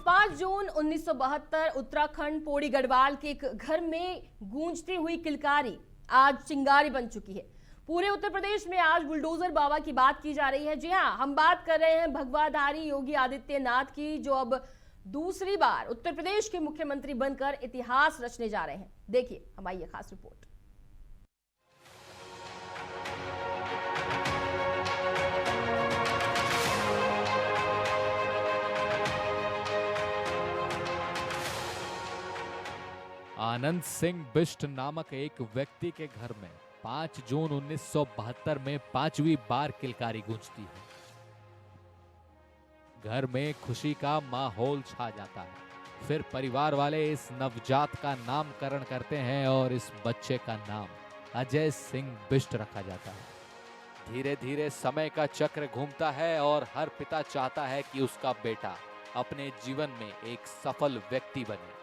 5 जून 1972 उत्तराखंड पौड़ी गढ़वाल के एक घर में गूंजती हुई किलकारी आज चिंगारी बन चुकी है। पूरे उत्तर प्रदेश में आज बुलडोजर बाबा की बात की जा रही है। जी हां, हम बात कर रहे हैं भगवाधारी योगी आदित्यनाथ की, जो अब दूसरी बार उत्तर प्रदेश के मुख्यमंत्री बनकर इतिहास रचने जा रहे हैं। देखिए हमारी ये खास रिपोर्ट। आनंद सिंह बिष्ट नामक एक व्यक्ति के घर में 5 जून 1972 में 5वीं बार किलकारी गूंजती है। घर में खुशी का माहौल छा जाता है। फिर परिवार वाले इस नवजात का नामकरण करते हैं और इस बच्चे का नाम अजय सिंह बिष्ट रखा जाता है। धीरे धीरे समय का चक्र घूमता है और हर पिता चाहता है कि उसका बेटा अपने जीवन में एक सफल व्यक्ति बने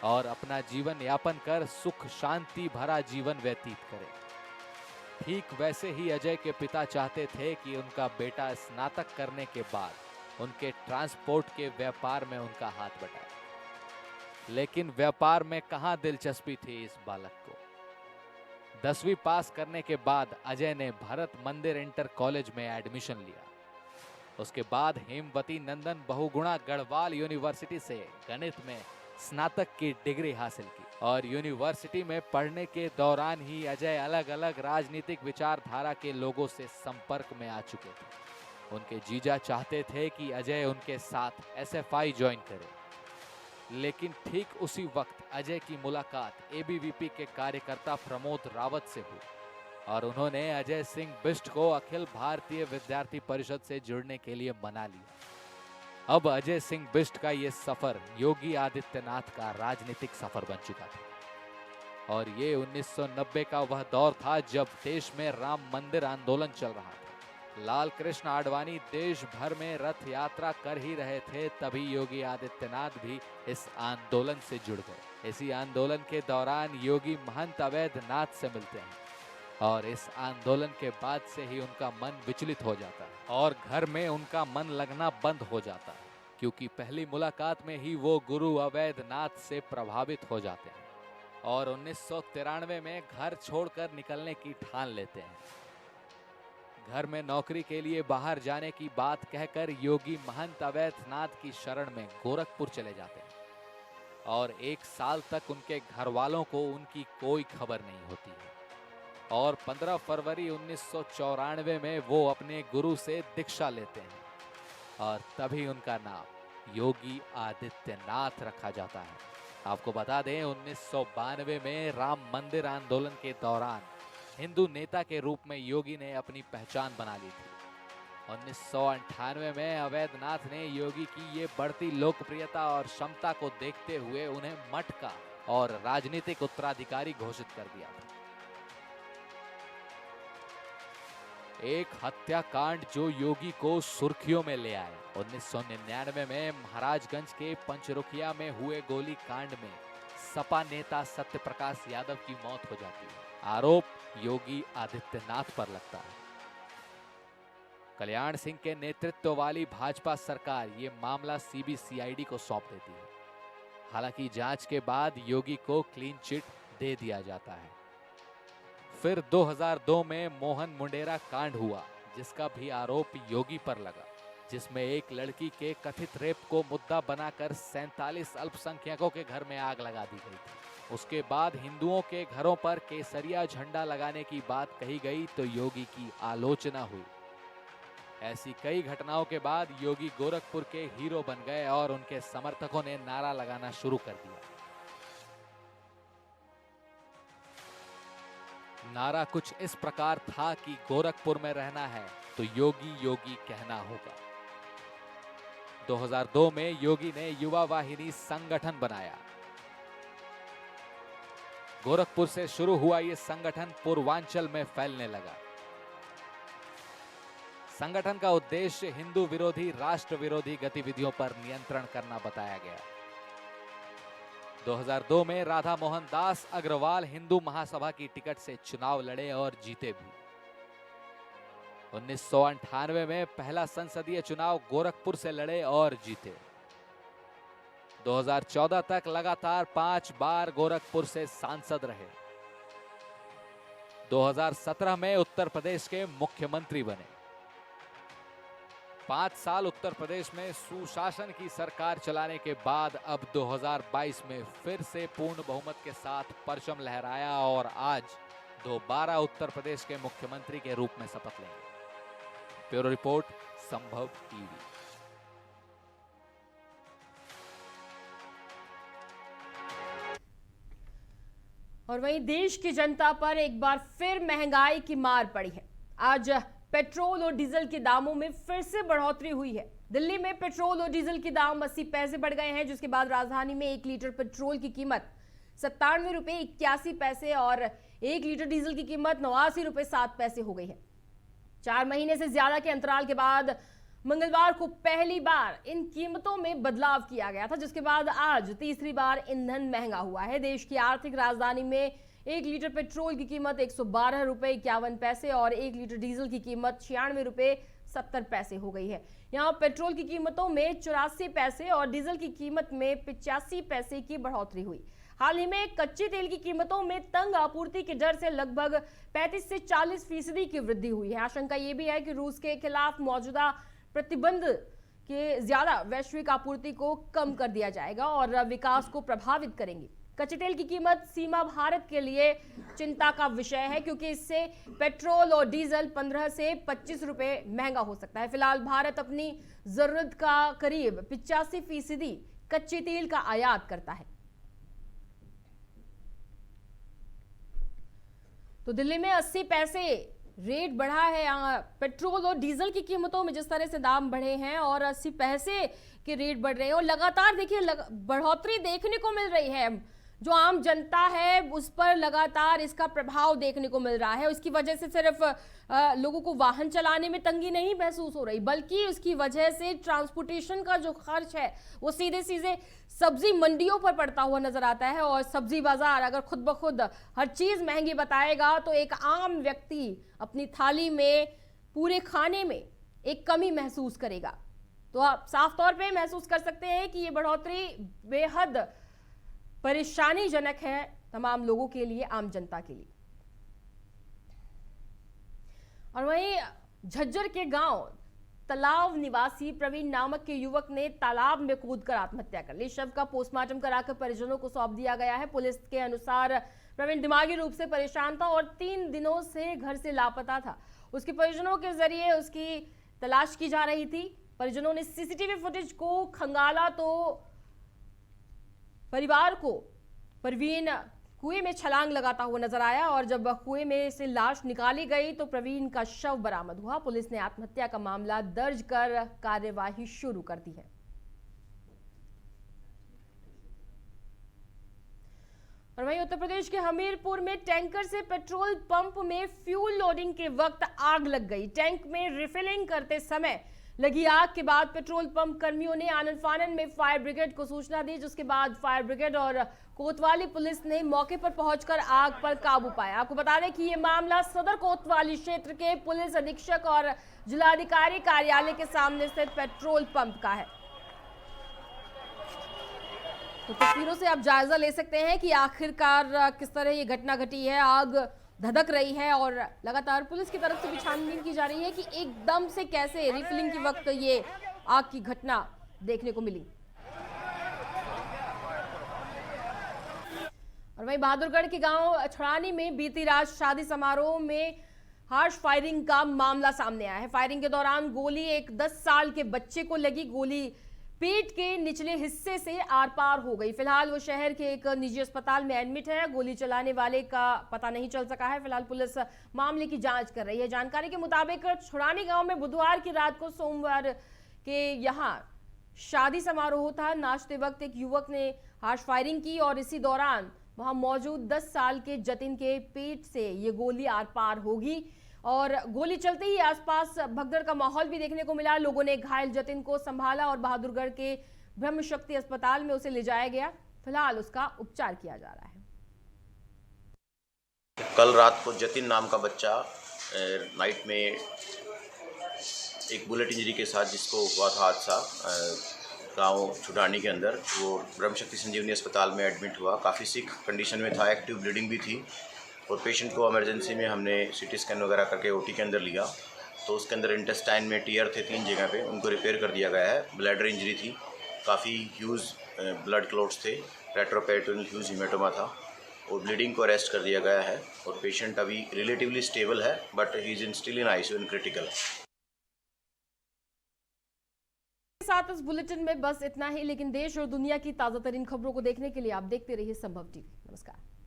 और अपना जीवन यापन कर सुख शांति भरा जीवन व्यतीत करे। ठीक वैसे ही अजय के पिता चाहते थे कि उनका बेटा स्नातक करने के बाद उनके ट्रांसपोर्ट के व्यापार में उनका हाथ बटाए। लेकिन व्यापार में कहां दिलचस्पी थी इस बालक को। 10वीं पास करने के बाद अजय ने भरत मंदिर इंटर कॉलेज में एडमिशन लिया। उसके बाद हेमवती नंदन बहुगुणा गढ़वाल यूनिवर्सिटी से गणित में स्नातक की डिग्री हासिल की और यूनिवर्सिटी में पढ़ने के दौरान ही अजय अलग अलग राजनीतिक विचारधारा के लोगों से संपर्क में आ चुके थे। उनके जीजा चाहते थे कि अजय उनके साथ एसएफआई ज्वाइन करे। लेकिन ठीक उसी वक्त अजय की मुलाकात एबीवीपी के कार्यकर्ता प्रमोद रावत से हुई और उन्होंने अजय सिंह बिष्ट को अखिल भारतीय विद्यार्थी परिषद से जुड़ने के लिए मना लिया। अब अजय सिंह बिष्ट का ये सफर योगी आदित्यनाथ का राजनीतिक सफर बन चुका था और ये 1990 का वह दौर था जब देश में राम मंदिर आंदोलन चल रहा था। लाल कृष्ण आडवाणी देश भर में रथ यात्रा कर ही रहे थे, तभी योगी आदित्यनाथ भी इस आंदोलन से जुड़ गए। इसी आंदोलन के दौरान योगी महंत अवैधनाथ से मिलते हैं और इस आंदोलन के बाद से ही उनका मन विचलित हो जाता है और घर में उनका मन लगना बंद हो जाता है, क्योंकि पहली मुलाकात में ही वो गुरु अवैधनाथ से प्रभावित हो जाते हैं और 1993 में घर छोड़कर निकलने की ठान लेते हैं। घर में नौकरी के लिए बाहर जाने की बात कहकर योगी महंत अवैधनाथ की शरण में गोरखपुर चले जाते हैं और 1 साल तक उनके घर वालों को उनकी कोई खबर नहीं होती है और 15 फरवरी 1994 में वो अपने गुरु से दीक्षा लेते हैं और तभी उनका नाम योगी आदित्यनाथ रखा जाता है। आपको बता दें 1992 में राम मंदिर आंदोलन के दौरान हिंदू नेता के रूप में योगी ने अपनी पहचान बना ली थी। 1998 में अवैधनाथ ने योगी की ये बढ़ती लोकप्रियता और क्षमता को देखते हुए उन्हें मठ का और राजनीतिक उत्तराधिकारी घोषित कर दिया था। एक हत्याकांड जो योगी को सुर्खियों में ले आया। 1999 में महाराजगंज के पंचरुखिया में हुए गोली कांड में सपा नेता सत्यप्रकाश यादव की मौत हो जाती है। आरोप योगी आदित्यनाथ पर लगता है। कल्याण सिंह के नेतृत्व वाली भाजपा सरकार ये मामला सीबीसीआईडी को सौंप देती है। हालांकि जांच के बाद योगी को क्लीन चिट दे दिया जाता है। फिर 2002 में मोहन मुंडेरा कांड हुआ, जिसका भी आरोप योगी पर लगा, जिसमें एक लड़की के कथित रेप को मुद्दा बनाकर 47 अल्पसंख्यकों के घर में आग लगा दी गई थी। उसके बाद हिंदुओं के घरों पर केसरिया झंडा लगाने की बात कही गई तो योगी की आलोचना हुई। ऐसी कई घटनाओं के बाद योगी गोरखपुर के हीरो बन गए और उनके समर्थकों ने नारा लगाना शुरू कर दिया। नारा कुछ इस प्रकार था कि गोरखपुर में रहना है तो योगी योगी कहना होगा। 2002 में योगी ने युवा वाहिनी संगठन बनाया। गोरखपुर से शुरू हुआ ये संगठन पूर्वांचल में फैलने लगा। संगठन का उद्देश्य हिंदू विरोधी राष्ट्र विरोधी गतिविधियों पर नियंत्रण करना बताया गया। 2002 में राधा मोहन दास अग्रवाल हिंदू महासभा की टिकट से चुनाव लड़े और जीते भी। 1998 में पहला संसदीय चुनाव गोरखपुर से लड़े और जीते। 2014 तक लगातार 5 बार गोरखपुर से सांसद रहे। 2017 में उत्तर प्रदेश के मुख्यमंत्री बने। 5 साल उत्तर प्रदेश में सुशासन की सरकार चलाने के बाद अब 2022 में फिर से पूर्ण बहुमत के साथ परचम लहराया और आज दोबारा उत्तर प्रदेश के मुख्यमंत्री के रूप में शपथ लेंगे। ब्यूरो रिपोर्ट, संभव टीवी। और वहीं देश की जनता पर एक बार फिर महंगाई की मार पड़ी है। आज पेट्रोल और डीजल के दामों में फिर से बढ़ोतरी हुई है। दिल्ली में पेट्रोल और डीजल के दाम 80 पैसे बढ़ गए हैं, जिसके बाद राजधानी में 1 लीटर पेट्रोल की कीमत 97 रुपए 81 पैसे और 1 लीटर डीजल की कीमत 89 रुपए 7 पैसे हो गई है। 4 महीने से ज्यादा के अंतराल के बाद मंगलवार को पहली बार इन कीमतों में बदलाव किया गया था, जिसके बाद आज तीसरी बार ईंधन महंगा हुआ है। देश की आर्थिक राजधानी में 1 लीटर पेट्रोल की कीमत 112 रुपए 51 पैसे और 1 लीटर डीजल की कीमत 96 रुपए 70 पैसे हो गई है। यहाँ पेट्रोल की कीमतों में 84 पैसे और डीजल की कीमत में 85 पैसे की बढ़ोतरी हुई। हाल ही में कच्चे तेल की कीमतों में तंग आपूर्ति की दर से लगभग 35 से 40% की वृद्धि हुई है। आशंका ये भी है कि रूस के खिलाफ मौजूदा प्रतिबंध के ज्यादा वैश्विक आपूर्ति को कम कर दिया जाएगा और विकास को प्रभावित करेंगे। कच्चे तेल की कीमत सीमा भारत के लिए चिंता का विषय है, क्योंकि इससे पेट्रोल और डीजल 15 से 25 रुपए महंगा हो सकता है। फिलहाल भारत अपनी जरूरत का करीब 85% कच्चे तेल का आयात करता है। तो दिल्ली में 80 पैसे रेट बढ़ा है। पेट्रोल और डीजल की कीमतों में जिस तरह से दाम बढ़े हैं और 80 पैसे के रेट बढ़ रहे हैं और लगातार देखिए बढ़ोतरी देखने को मिल रही है। जो आम जनता है उस पर लगातार इसका प्रभाव देखने को मिल रहा है। उसकी वजह से सिर्फ लोगों को वाहन चलाने में तंगी नहीं महसूस हो रही, बल्कि उसकी वजह से ट्रांसपोर्टेशन का जो खर्च है वो सीधे सीधे सब्जी मंडियों पर पड़ता हुआ नजर आता है। और सब्जी बाजार अगर खुद ब खुद हर चीज महंगी बताएगा तो एक आम व्यक्ति अपनी थाली में, पूरे खाने में एक कमी महसूस करेगा। तो आप साफ तौर पे महसूस कर सकते हैं कि ये बढ़ोतरी बेहद परेशानीजनक है तमाम लोगों के लिए, आम जनता के लिए। और वहीं झज्जर के गांव तालाब निवासी प्रवीण नामक के युवक ने तालाब में कूदकर आत्महत्या कर ली। शव का पोस्टमार्टम कराकर परिजनों को सौंप दिया गया है। पुलिस के अनुसार प्रवीण दिमागी रूप से परेशान था और 3 दिनों से घर से लापता था। उसके परिजनों के जरिए उसकी तलाश की जा रही थी। परिजनों ने सीसीटीवी फुटेज को खंगाला तो परिवार को प्रवीण कुएं में छलांग लगाता हुआ नजर आया और जब कुएं में से लाश निकाली गई तो प्रवीण का शव बरामद हुआ। पुलिस ने आत्महत्या का मामला दर्ज कर कार्यवाही शुरू कर दी है। और वहीं उत्तर प्रदेश के हमीरपुर में टैंकर से पेट्रोल पंप में फ्यूल लोडिंग के वक्त आग लग गई। टैंक में रिफिलिंग करते समय लगी आग के बाद पेट्रोल पंप कर्मियों ने आनन फानन में फायर ब्रिगेड को सूचना दी, जिसके बाद फायर ब्रिगेड और कोतवाली पुलिस ने मौके पर पहुंचकर आग पर काबू पाया। आपको बता दें कि ये मामला सदर कोतवाली क्षेत्र के पुलिस अधीक्षक और जिलाधिकारी कार्यालय के सामने स्थित पेट्रोल पंप का है। तो तस्वीरों से आप जायजा ले सकते हैं कि आखिरकार किस तरह ये घटना घटी है। आग धधक रही है और लगातार पुलिस की तरफ से भी छानबीन की जा रही है कि एकदम से कैसे रिफिलिंग के वक्त ये आग की घटना देखने को मिली। और वहीं बहादुरगढ़ के गांव छड़ानी में बीती रात शादी समारोह में हार्श फायरिंग का मामला सामने आया है। फायरिंग के दौरान गोली एक 10 साल के बच्चे को लगी। गोली पेट के निचले हिस्से से आर पार हो गई। फिलहाल वो शहर के एक निजी अस्पताल में एडमिट है। गोली चलाने वाले का पता नहीं चल सका है। फिलहाल पुलिस मामले की जांच कर रही है। जानकारी के मुताबिक छुड़ानी गांव में बुधवार की रात को सोमवार के यहां शादी समारोह था। नाचते वक्त एक युवक ने हार्श फायरिंग की और इसी दौरान वहां मौजूद 10 साल के जतिन के पेट से ये गोली आर पार होगी और गोली चलते ही आसपास भगदड़ का माहौल भी देखने को मिला। लोगों ने घायल जतिन को संभाला और बहादुरगढ़ के ब्रह्म शक्ति अस्पताल में उसे ले जाया गया। फिलहाल उसका उपचार किया जा रहा है। कल रात को जतिन नाम का बच्चा नाइट में एक बुलेट इंजरी के साथ जिसको हुआ था हादसा, गांव छुटानी के अंदर। वो ब्रह्मशक्ति संजीवनी अस्पताल में एडमिट हुआ, काफ़ी सिक कंडीशन में था, एक्टिव ब्लीडिंग भी थी और पेशेंट को इमरजेंसी में हमने सीटी स्कैन वगैरह करके ओटी के अंदर लिया तो उसके अंदर इंटेस्टाइन में टीयर थे 3 जगह पे, उनको रिपेयर कर दिया गया है। ब्लैडर इंजरी थी, काफ़ी ह्यूज ब्लड क्लॉट्स थे, रेट्रोपेरिटोनियल ह्यूज हीमेटोमा था और ब्लीडिंग को अरेस्ट कर दिया गया है और पेशेंट अभी रिलेटिवली स्टेबल है but he is still in ICU in critical. साथ इस बुलेटिन में बस इतना ही, लेकिन देश और दुनिया की ताजा तरीन खबरों को देखने के लिए आप देखते रहिए संभव टीवी। नमस्कार।